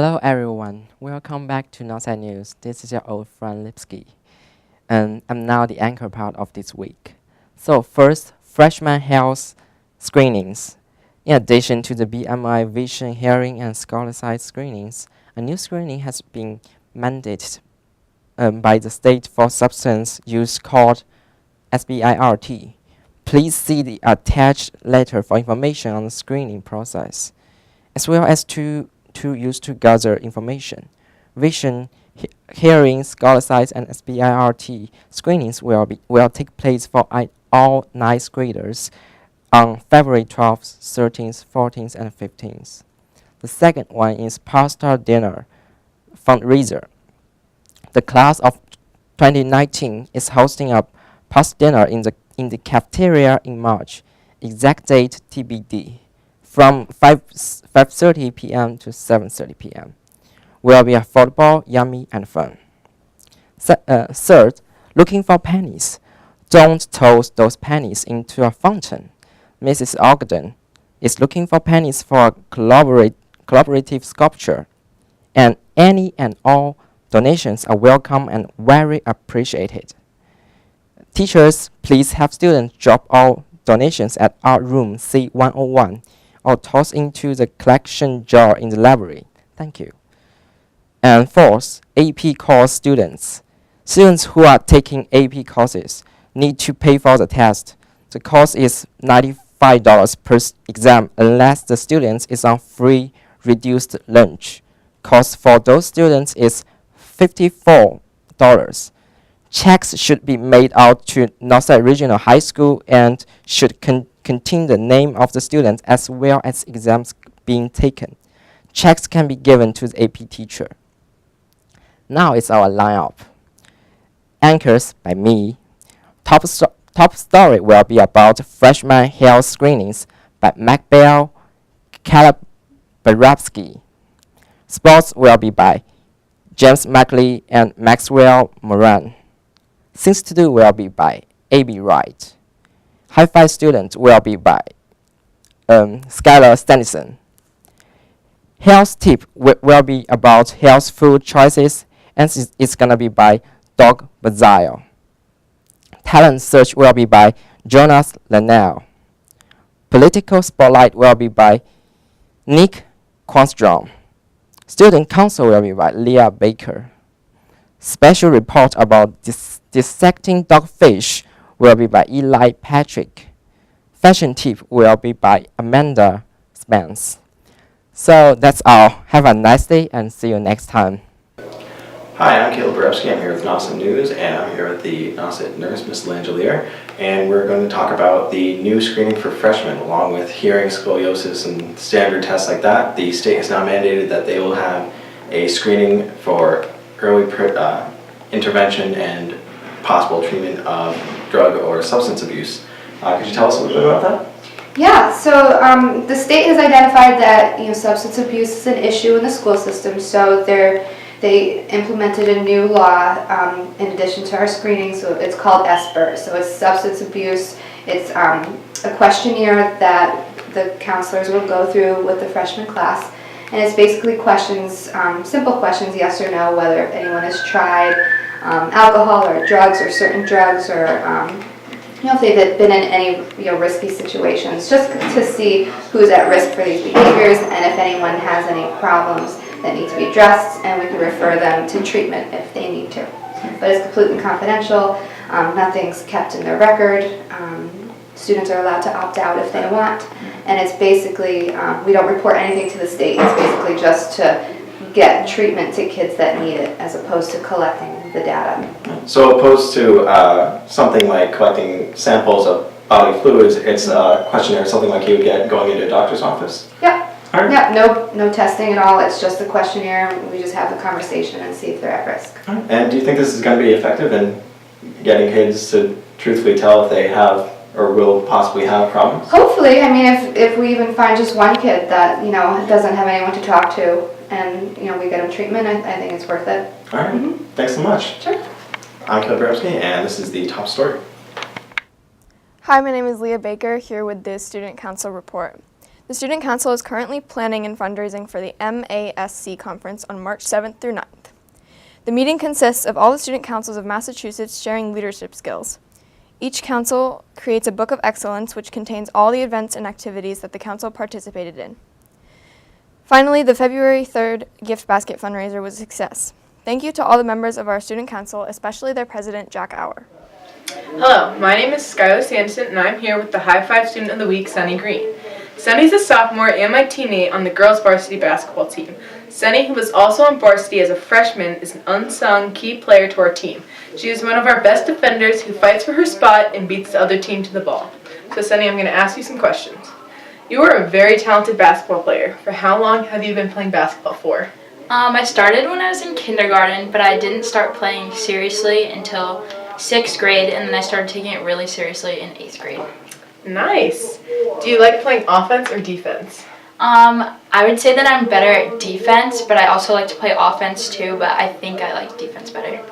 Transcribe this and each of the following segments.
Hello everyone, welcome back to Nauset News. This is your old friend Lipsky, and I'm now the anchor part of this week. So first, freshman health screenings. In addition to the BMI, vision, hearing, and scholar-side screenings, a new screening has been mandated by the state for substance use called SBIRT. Please see the attached letter for information on the screening process, as well as to use to gather information. Vision, hearing, scholar size, and SBIRT screenings will take place for all ninth graders on February 12th, 13th, 14th, and 15th. The second one is pasta dinner fundraiser. The class of 2019 is hosting a pasta dinner in the cafeteria in March. Exact date TBD. From 5:30 p.m. to 7:30 p.m. will be affordable, yummy, and fun. Third, looking for pennies. Don't toss those pennies into a fountain. Mrs. Ogden is looking for pennies for a collaborative sculpture, and any and all donations are welcome and very appreciated. Teachers, please have students drop all donations at Art Room C101 or toss into the collection jar in the library. Thank you. And fourth, AP course students. Students who are taking AP courses need to pay for the test. The cost is $95 per exam unless the student is on free reduced lunch. Cost for those students is $54. Checks should be made out to Nauset Regional High School and should contain the name of the student as well as exams being taken. Checks can be given to the AP teacher. Now it's our lineup. Anchors by me. Top story will be about freshman health screenings by Mac Bell, Caleb Barabsky. Sports will be by James Mackley and Maxwell Moran. Things to do will be by Abby Wright. Hi-Fi student will be by Skylar Stanison. Health tip will be about health food choices, and it's gonna be by Doug Bazile. Talent search will be by Jonas Lanell. Political spotlight will be by Nick Quanstrom. Student council will be by Leah Baker. Special report about dissecting dogfish will be by Eli Patrick. Fashion tip will be by Amanda Spence. So that's all. Have a nice day and see you next time. Hi, I'm Caleb Barabsky. I'm here with Nauset News, and I'm here with the Nauset nurse, Ms. Langelier, and we're going to talk about the new screening for freshmen, along with hearing, scoliosis, and standard tests like that. The state has now mandated that they will have a screening for early intervention and possible treatment of drug or substance abuse. Could you tell us a little bit about that? Yeah, so the state has identified that substance abuse is an issue in the school system, so they implemented a new law in addition to our screening, so it's called SBIRT. So it's substance abuse. It's a questionnaire that the counselors will go through with the freshman class, and it's basically questions, simple questions, yes or no, whether anyone has tried alcohol or drugs or certain drugs, or if they've been in any risky situations, just to see who's at risk for these behaviors and if anyone has any problems that need to be addressed, and we can refer them to treatment if they need to. But it's completely confidential. Nothing's kept in their record. Students are allowed to opt out if they want, and it's basically we don't report anything to the state. It's basically just to get treatment to kids that need it, as opposed to collecting the data. So opposed to something like collecting samples of bodily fluids, it's a questionnaire, something like you would get going into a doctor's office? Yep. All right. Yep, no testing at all. It's just a questionnaire. We just have the conversation and see if they're at risk. All right. And do you think this is going to be effective in getting kids to truthfully tell if they have or will possibly have problems? Hopefully. I mean, if we even find just one kid that doesn't have anyone to talk to, and we get them treatment, I think it's worth it. All right. Mm-hmm. Thanks so much. Sure. I'm Caleb Barabsky, and this is the top story. Hi, my name is Leah Baker, here with the Student Council Report. The Student Council is currently planning and fundraising for the MASC conference on March 7th through 9th. The meeting consists of all the student councils of Massachusetts sharing leadership skills. Each council creates a book of excellence which contains all the events and activities that the council participated in. Finally, the February 3rd gift basket fundraiser was a success. Thank you to all the members of our student council, especially their president, Jack Auer. Hello, my name is Skylar Sanderson, and I'm here with the High Five Student of the Week, Sunny Green. Sunny's a sophomore and my teammate on the girls' varsity basketball team. Sunny, who was also on varsity as a freshman, is an unsung key player to our team. She is one of our best defenders who fights for her spot and beats the other team to the ball. So Sunny, I'm going to ask you some questions. You are a very talented basketball player. For how long have you been playing basketball for? I started when I was in kindergarten, but I didn't start playing seriously until 6th grade, and then I started taking it really seriously in 8th grade. Nice. Do you like playing offense or defense? I would say that I'm better at defense, but I also like to play offense too, but I think I like defense better.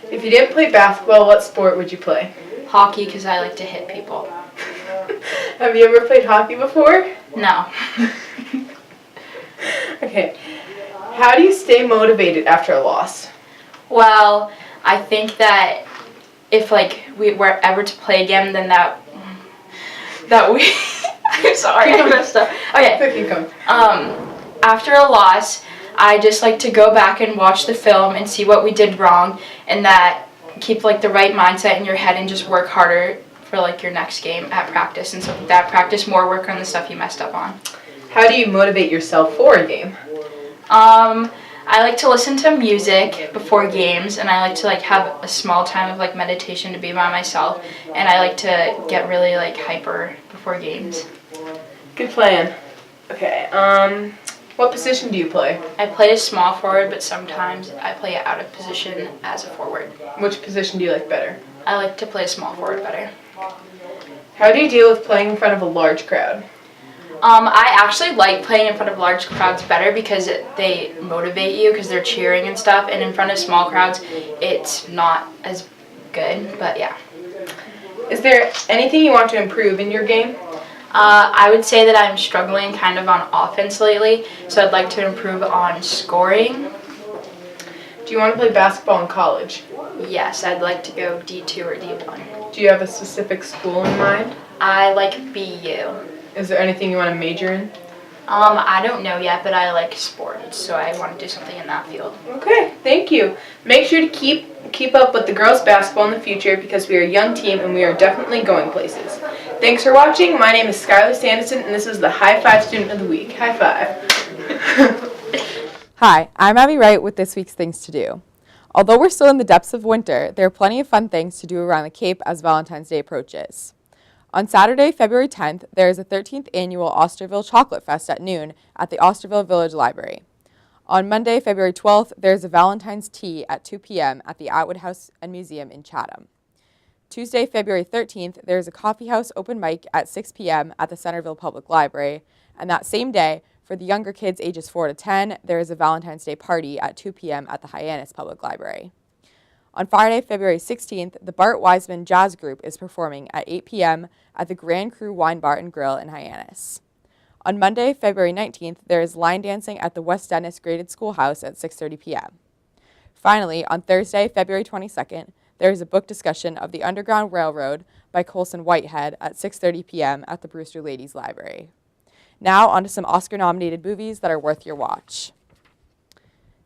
If you didn't play basketball, what sport would you play? Hockey, because I like to hit people. Have you ever played hockey before? No. Okay. How do you stay motivated after a loss? Well, I think that if we were ever to play again, then that we I'm sorry, I messed up. Okay. After a loss, I just like to go back and watch the film and see what we did wrong, and that keep the right mindset in your head and just work harder for your next game at practice and stuff like that. Practice more, work on the stuff you messed up on. How do you motivate yourself for a game? I like to listen to music before games, and I like to have a small time of meditation to be by myself, and I like to get really hyper before games. Good plan. Okay. What position do you play? I play a small forward, but sometimes I play it out of position as a forward. Which position do you like better? I like to play a small forward better. How do you deal with playing in front of a large crowd? I actually like playing in front of large crowds better because they motivate you because they're cheering and stuff, and in front of small crowds it's not as good, but yeah. Is there anything you want to improve in your game? I would say that I'm struggling kind of on offense lately, so I'd like to improve on scoring. Do you want to play basketball in college? Yes, I'd like to go D2 or D1. Do you have a specific school in mind? I like BU. Is there anything you want to major in? I don't know yet, but I like sports, so I want to do something in that field. Okay, thank you. Make sure to keep up with the girls' basketball in the future because we are a young team and we are definitely going places. Thanks for watching. My name is Skylar Sanderson, and this is the High Five Student of the Week. High five. Hi, I'm Abby Wright with this week's Things to Do. Although we're still in the depths of winter, there are plenty of fun things to do around the Cape as Valentine's Day approaches. On Saturday, February 10th, there is a 13th annual Osterville Chocolate Fest at noon at the Osterville Village Library. On Monday, February 12th, there is a Valentine's Tea at 2 p.m. at the Atwood House and Museum in Chatham. Tuesday, February 13th, there is a coffee house open mic at 6 p.m. at the Centerville Public Library, and that same day, for the younger kids ages 4 to 10, there is a Valentine's Day party at 2 p.m. at the Hyannis Public Library. On Friday, February 16th, the Bart Wiseman Jazz Group is performing at 8 p.m. at the Grand Cru Wine Bar and Grill in Hyannis. On Monday, February 19th, there is line dancing at the West Dennis Graded Schoolhouse at 6:30 p.m. Finally, on Thursday, February 22nd, there is a book discussion of The Underground Railroad by Colson Whitehead at 6:30 p.m. at the Brewster Ladies Library. Now, on to some Oscar-nominated movies that are worth your watch.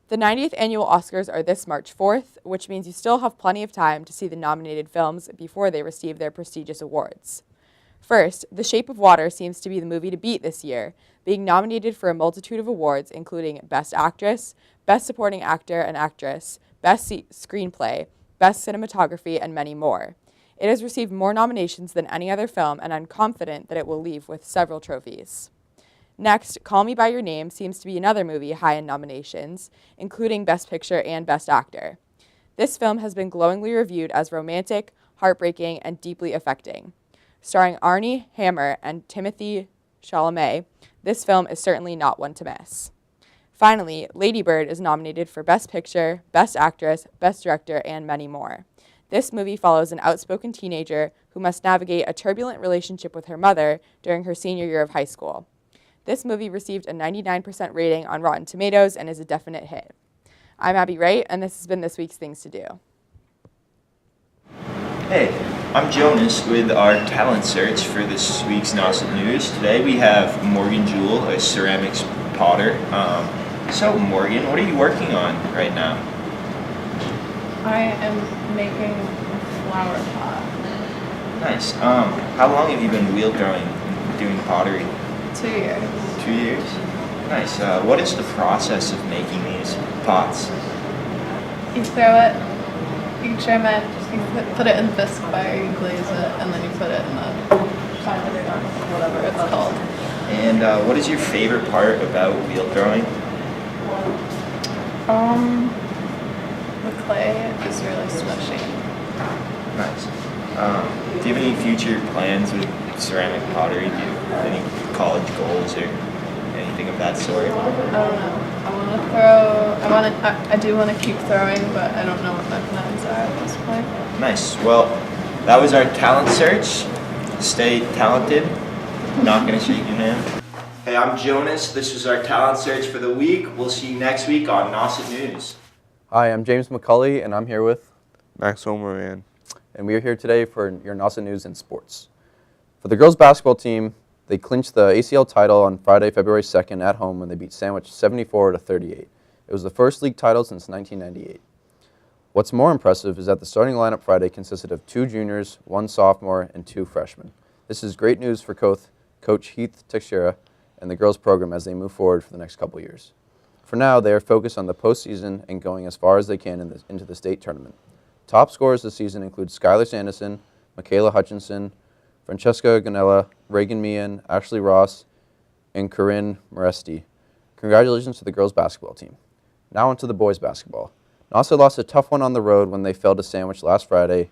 The 90th annual Oscars are this March 4th, which means you still have plenty of time to see the nominated films before they receive their prestigious awards. First, The Shape of Water seems to be the movie to beat this year, being nominated for a multitude of awards including Best Actress, Best Supporting Actor and Actress, Best Screenplay, Best Cinematography, and many more. It has received more nominations than any other film, and I'm confident that it will leave with several trophies. Next, Call Me By Your Name seems to be another movie high in nominations, including Best Picture and Best Actor. This film has been glowingly reviewed as romantic, heartbreaking, and deeply affecting. Starring Armie Hammer and Timothée Chalamet, this film is certainly not one to miss. Finally, Lady Bird is nominated for Best Picture, Best Actress, Best Director, and many more. This movie follows an outspoken teenager who must navigate a turbulent relationship with her mother during her senior year of high school. This movie received a 99% rating on Rotten Tomatoes and is a definite hit. I'm Abby Wright, and this has been this week's Things to Do. Hey, I'm Jonas with our talent search for this week's Nauset News. Today we have Morgan Jewell, a ceramics potter. So Morgan, what are you working on right now? I am making a flower pot. Nice. How long have you been wheel throwing, doing pottery? 2 years. 2 years? Nice. What is the process of making these pots? You throw it, you trim it, you put it in bisque wire, you glaze it, and then you put it in a whatever it's called. And what is your favorite part about wheel throwing? The clay is really smushy. Nice. Do you have any future plans with ceramic pottery? Do you have any college goals or anything of that sort? I don't know. I do want to keep throwing, but I don't know what my plans are at this point. Nice. Well, that was our talent search. Stay talented. Not going to shake your hand. Hey, I'm Jonas. This is our talent search for the week. We'll see you next week on Nauset News. Hi, I'm James McCulley, and I'm here with Maxwell Moran. And we are here today for your Nauset News in sports. For the girls basketball team, they clinched the ACL title on Friday, February 2nd at home when they beat Sandwich 74-38. It was the first league title since 1998. What's more impressive is that the starting lineup Friday consisted of 2 juniors, 1 sophomore, and 2 freshmen. This is great news for Coach Heath Teixeira and the girls program as they move forward for the next couple years. For now, they are focused on the postseason and going as far as they can into the state tournament. Top scorers this season include Skylar Sanderson, Michaela Hutchinson, Francesca Ganella, Reagan Meehan, Ashley Ross, and Corinne Moresti. Congratulations to the girls basketball team. Now on to the boys basketball. Nauset lost a tough one on the road when they fell to Sandwich last Friday,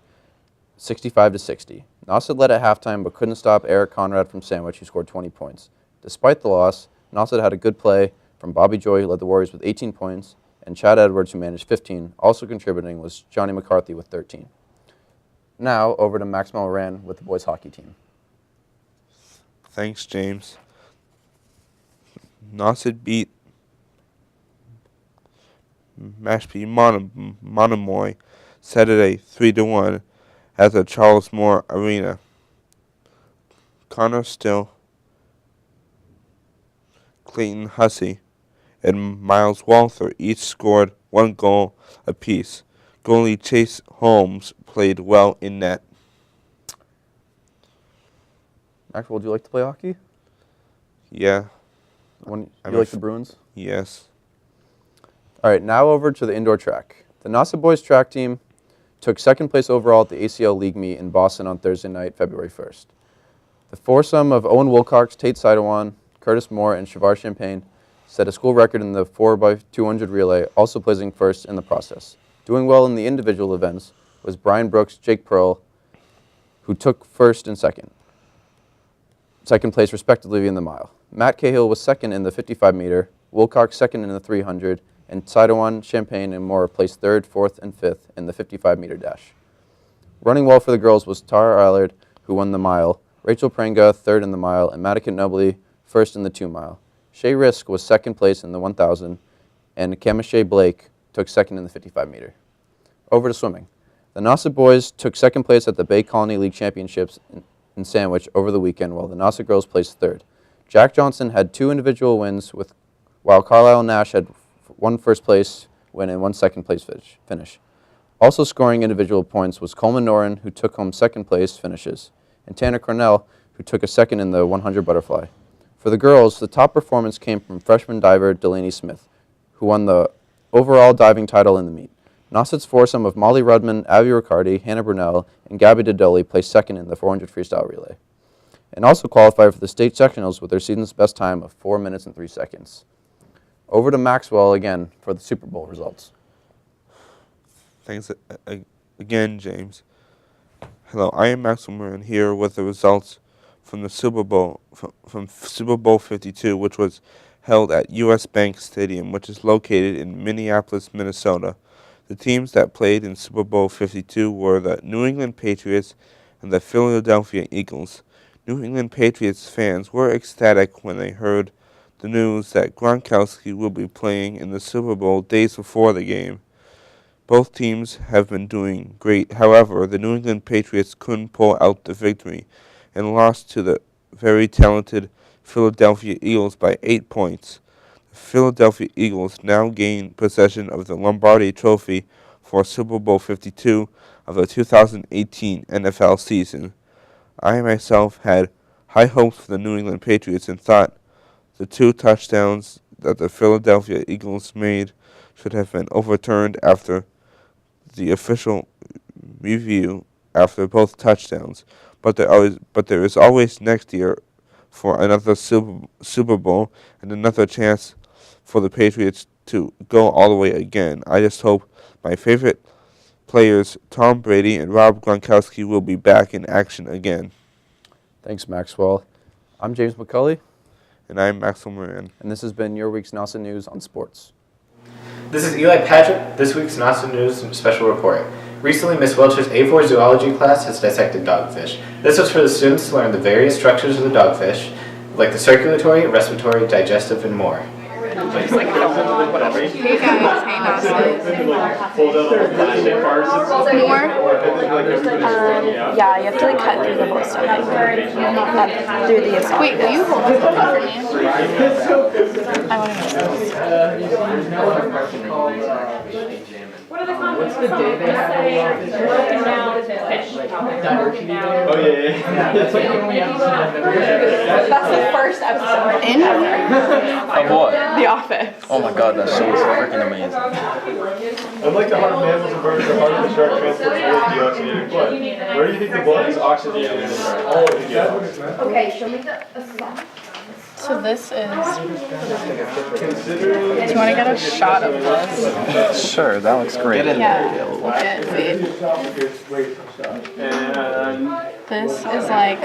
65-60. Nauset led at halftime but couldn't stop Eric Conrad from Sandwich, who scored 20 points. Despite the loss, Nauset had a good play from Bobby Joy, who led the Warriors with 18 points, and Chad Edwards, who managed 15. Also contributing was Johnny McCarthy with 13. Now, over to Max Moran with the boys hockey team. Thanks, James. Nauset beat Mashpee Monomoy Saturday 3-1 at the Charles Moore Arena. Connor Still, Clayton Hussey, and Miles Walther each scored 1 goal apiece. Goalie Chase Holmes played well in net. Maxwell, would you like to play hockey? Yeah. You like the Bruins? Yes. All right, now over to the indoor track. The Nauset boys track team took second place overall at the ACL League meet in Boston on Thursday night, February 1st. The foursome of Owen Wilcox, Tate Sidewan, Curtis Moore, and Shavar Champagne set a school record in the 4x200 relay, also placing first in the process. Doing well in the individual events was Brian Brooks, Jake Pearl, who took first and second place respectively in the mile. Matt Cahill was second in the 55-meter, Wilcox second in the 300, and Sidewan, Champagne, and Moore placed third, fourth, and fifth in the 55-meter dash. Running well for the girls was Tara Allard, who won the mile, Rachel Prenga third in the mile, and Madikin Nobley first in the 2-mile. Shay Risk was second place in the 1,000, and Camishay Blake took second in the 55-meter. Over to swimming. The Nauset boys took second place at the Bay Colony League Championships in Sandwich over the weekend, while the Nauset girls placed third. Jack Johnson had 2 individual wins, while Carlisle Nash had 1 first place win and 1 second place finish. Also scoring individual points was Coleman Noren, who took home second place finishes, and Tanner Cornell, who took a second in the 100 butterfly. For the girls, the top performance came from freshman diver Delaney Smith, who won the overall diving title in the meet. Nauset's foursome of Molly Rudman, Abby Riccardi, Hannah Brunel, and Gabby Dodoli placed second in the 400 freestyle relay, and also qualified for the state sectionals with their season's best time of 4 minutes and 3 seconds. Over to Maxwell again for the Super Bowl results. Thanks again, James. Hello, I am Maxwell Moran here with the results from the Super Bowl, from Super Bowl 52, which was held at U.S. Bank Stadium, which is located in Minneapolis, Minnesota. The teams that played in Super Bowl 52 were the New England Patriots and the Philadelphia Eagles. New England Patriots fans were ecstatic when they heard the news that Gronkowski will be playing in the Super Bowl days before the game. Both teams have been doing great. However, the New England Patriots couldn't pull out the victory and lost to the very talented Philadelphia Eagles by 8 points. The Philadelphia Eagles now gain possession of the Lombardi Trophy for Super Bowl 52 of the 2018 NFL season. I myself had high hopes for the New England Patriots and thought the 2 touchdowns that the Philadelphia Eagles made should have been overturned after the official review after both touchdowns. But there is always next year for another Super Bowl and another chance for the Patriots to go all the way again. I just hope my favorite players, Tom Brady and Rob Gronkowski, will be back in action again. Thanks, Maxwell. I'm James McCulley. And I'm Maxwell Moran. And this has been your week's Nauset News on sports. This is Eli Patrick, this week's Nauset News special report. Recently, Miss Welch's A4 zoology class has dissected dogfish. This was for the students to learn the various structures of the dogfish, like the circulatory, respiratory, digestive, and more. Yeah, you have to cut through the whole stuff. Not through the esophagus. Wait, will you hold this for me? I want to What's the day they have Oh yeah. That's the first episode. In? Of what? The Office. Oh my god, that show is freaking amazing. Unlike the heart of mammals and birds, the heart of the shark transports deoxygenated blood. Where do you think the blood is oxygenated in the shark? All of together. Okay, show me the song. So this is. Do you want to get a shot of this? Sure, that looks great. Yeah. Okay, wait. This is like.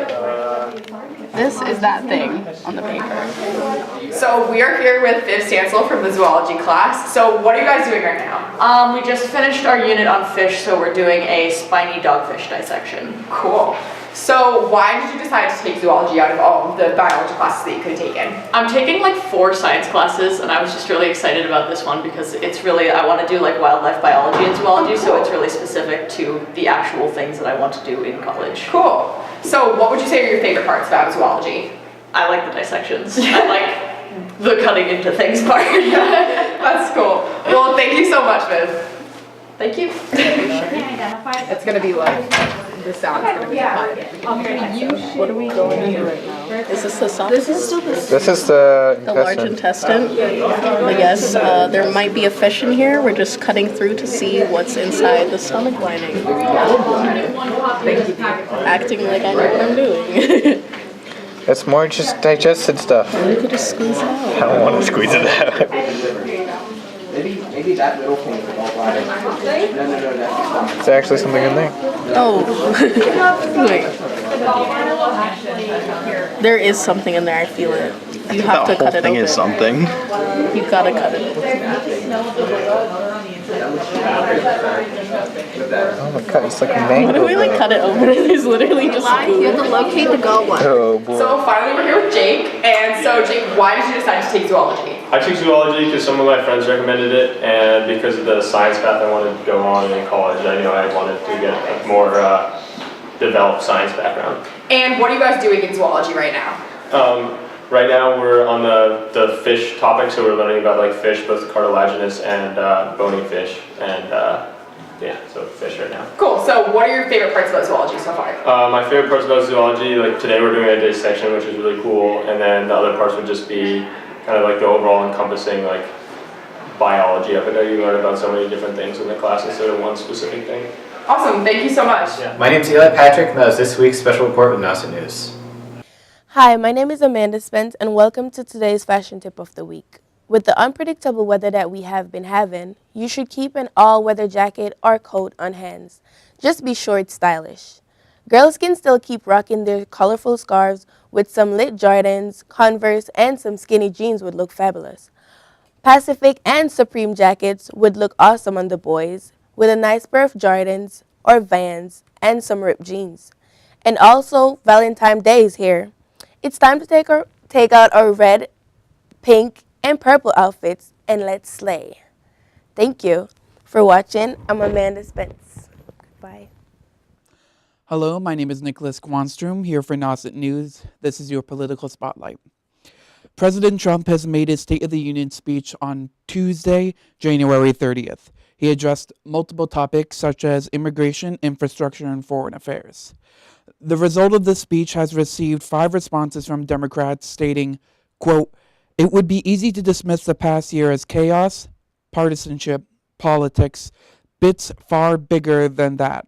This is that thing on the paper. So we are here with Viv Stansel from the zoology class. So what are you guys doing right now? We just finished our unit on fish, so we're doing a spiny dogfish dissection. Cool. So why did you decide to take zoology out of all of the biology classes that you could have taken? I'm taking like 4 science classes, and I was just really excited about this one because it's really, I want to do like wildlife biology and zoology, so it's really specific to the actual things that I want to do in college. Cool. So what would you say are your favorite parts about zoology? I like the dissections. I like the cutting into things part. That's cool. Well, thank you so much, Viv. Thank you. It's going to be like, the sound's going to be fun. What are we going into right now? Is this the esophagus? This is the large intestine. I guess there might be a fish in here. We're just cutting through to see what's inside the stomach lining. Acting like I know what I'm doing. It's more just digested stuff. You could just squeeze it out. I don't want to squeeze it out. Maybe that little thing is all right. No, that's Is there actually something in there? Oh. Wait. There is something in there, I feel it. You have to cut it open. Is something. You've got to cut it open. Oh my god, it's like a mango. What if we like cut it open and there's literally just food? You have to locate the gallbladder. Oh boy. So finally we're here with Jake, and so Jake, why did you decide to take zoology? I took zoology because some of my friends recommended it, and because of the science path I wanted to go on in college. I knew I wanted to get a more developed science background. And what are you guys doing in zoology right now? Right now we're on the fish topic, so we're learning about like fish, both cartilaginous and bony fish, and yeah, so fish right now. Cool, so what are your favorite parts about zoology so far? My favorite parts about zoology, like today we're doing a dissection, which is really cool, and then the other parts would just be kind of like the overall encompassing like biology of it. You learn about so many different things in the class instead of one specific thing. Awesome, thank you so much. Yeah. My name's Eli Patrick, and that was this week's special report with Nauset News. Hi, my name is Amanda Spence, and welcome to today's fashion tip of the week. With the unpredictable weather that we have been having, you should keep an all-weather jacket or coat on hand. Just be sure it's stylish. Girls can still keep rocking their colorful scarves with some lit Jordans, Converse, and some skinny jeans would look fabulous. Pacific and Supreme jackets would look awesome on the boys, with a nice pair of Jordans or Vans and some ripped jeans. And also, Valentine's Day is here. It's time to take out our red, pink, and purple outfits and let's slay. Thank you for watching. I'm Amanda Spence. Bye. Hello, my name is Nicholas Gwanstrom, here for Nauset News. This is your political spotlight. President Trump has made his State of the Union speech on Tuesday, January 30th. He addressed multiple topics such as immigration, infrastructure, and foreign affairs. The result of the speech has received 5 responses from Democrats stating, quote, "It would be easy to dismiss the past year as chaos, partisanship, politics, bits far bigger than that,"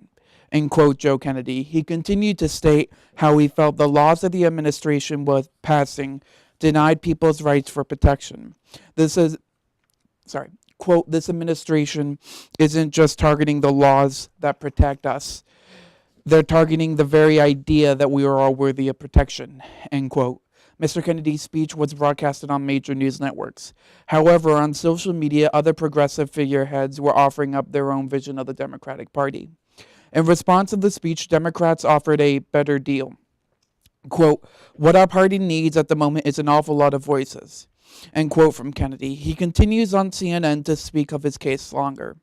end quote Joe Kennedy. He continued to state how he felt the laws that the administration was passing denied people's rights for protection. Quote, "This administration isn't just targeting the laws that protect us. They're targeting the very idea that we are all worthy of protection," end quote. Mr. Kennedy's speech was broadcasted on major news networks. However, on social media, other progressive figureheads were offering up their own vision of the Democratic Party. In response to the speech, Democrats offered a better deal. Quote, "What our party needs at the moment is an awful lot of voices," end quote from Kennedy. He continues on CNN to speak of his case longer.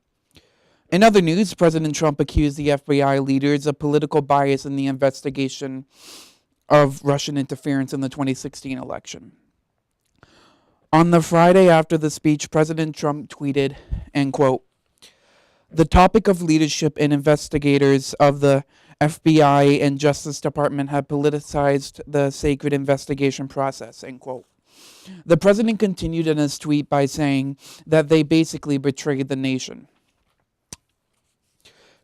In other news, President Trump accused the FBI leaders of political bias in the investigation of Russian interference in the 2016 election. On the Friday after the speech, President Trump tweeted, end quote, "The topic of leadership and investigators of the FBI and Justice Department have politicized the sacred investigation process," end quote. The president continued in his tweet by saying that they basically betrayed the nation.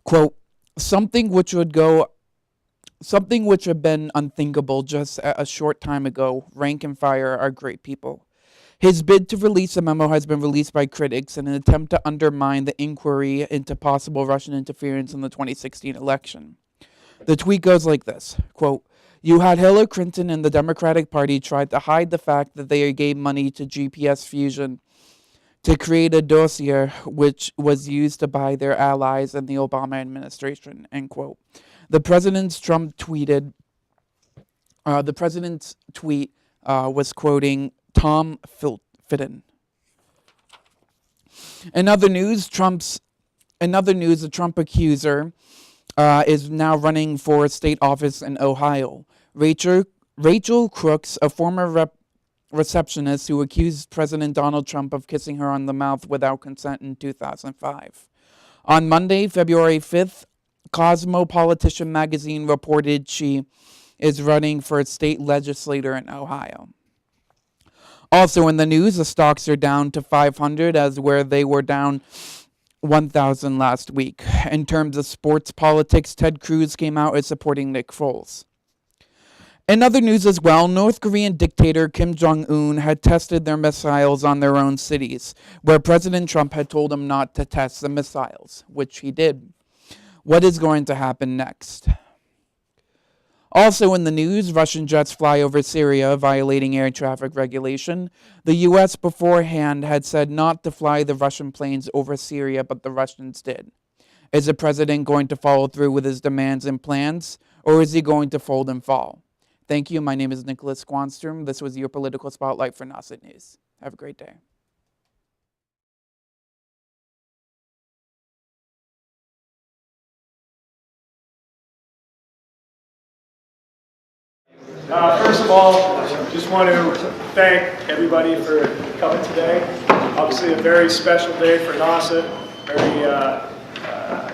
Quote, something which had been unthinkable just a short time ago. Rank and file are great people. His bid to release a memo has been released by critics in an attempt to undermine the inquiry into possible Russian interference in the 2016 election. The tweet goes like this, quote, "You had Hillary Clinton and the Democratic Party tried to hide the fact that they gave money to GPS Fusion to create a dossier which was used to buy their allies in the Obama administration," end quote. The president's tweet was quoting Tom Fitton. In other news, the Trump accuser is now running for state office in Ohio. Rachel Crooks, a former receptionist who accused President Donald Trump of kissing her on the mouth without consent in 2005. On Monday, February 5th, Cosmopolitan magazine reported she is running for a state legislator in Ohio. Also in the news, the stocks are down to 500 as where they were down 1,000 last week. In terms of sports politics, Ted Cruz came out as supporting Nick Foles. In other news as well, North Korean dictator Kim Jong-un had tested their missiles on their own cities, where President Trump had told him not to test the missiles, which he did. What is going to happen next? Also in the news, Russian jets fly over Syria, violating air traffic regulation. The U.S. beforehand had said not to fly the Russian planes over Syria, but the Russians did. Is the president going to follow through with his demands and plans, or is he going to fold and fall? Thank you. My name is Nicholas Gwanstrom. This was your political spotlight for Nauset News. Have a great day. First of all, just want to thank everybody for coming today. Obviously a very special day for Nauset, very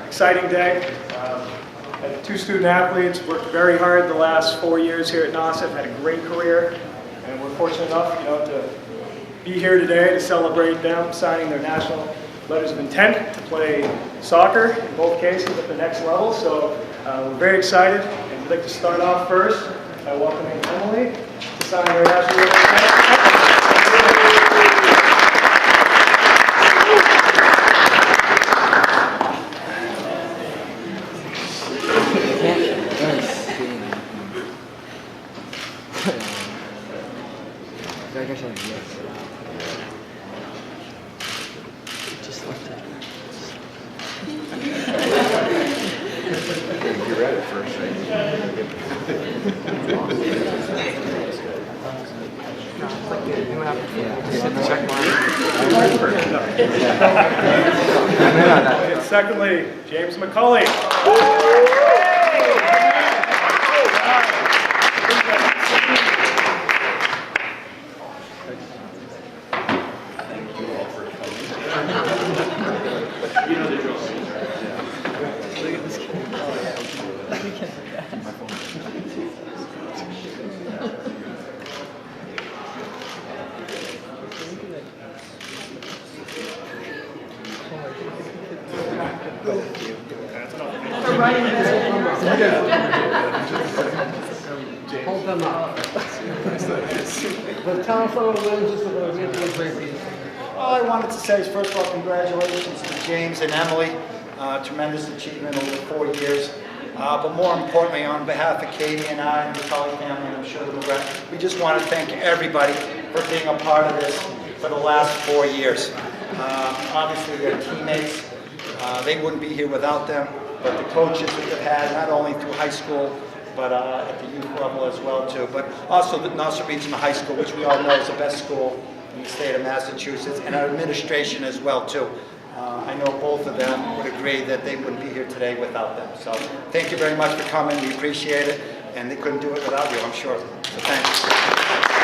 exciting day. Had 2 student athletes, worked very hard the last 4 years here at Nauset, had a great career, and we're fortunate enough to be here today to celebrate them signing their national letters of intent to play soccer, in both cases at the next level. So we're very excited, and we'd like to start off first by welcoming Emily to sign her national letter of intent. You read it first, And secondly, James McCulley. Hold them up. But tell us what it is, just what it is, great piece. All I wanted to say is, first of all, congratulations to James and Emily. Tremendous achievement over 4 years. But more importantly, on behalf of Katie and I and the Tully family, and I'm sure the regret, we just want to thank everybody for being a part of this for the last 4 years. Obviously, their teammates, they wouldn't be here without them, but the coaches that they've had, not only through high school, but at the youth level as well too. But also the Nauset Regional High School, which we all know is the best school in the state of Massachusetts, and our administration as well too. I know both of them would agree that they wouldn't be here today without them. So thank you very much for coming. We appreciate it, and they couldn't do it without you, I'm sure. So thanks.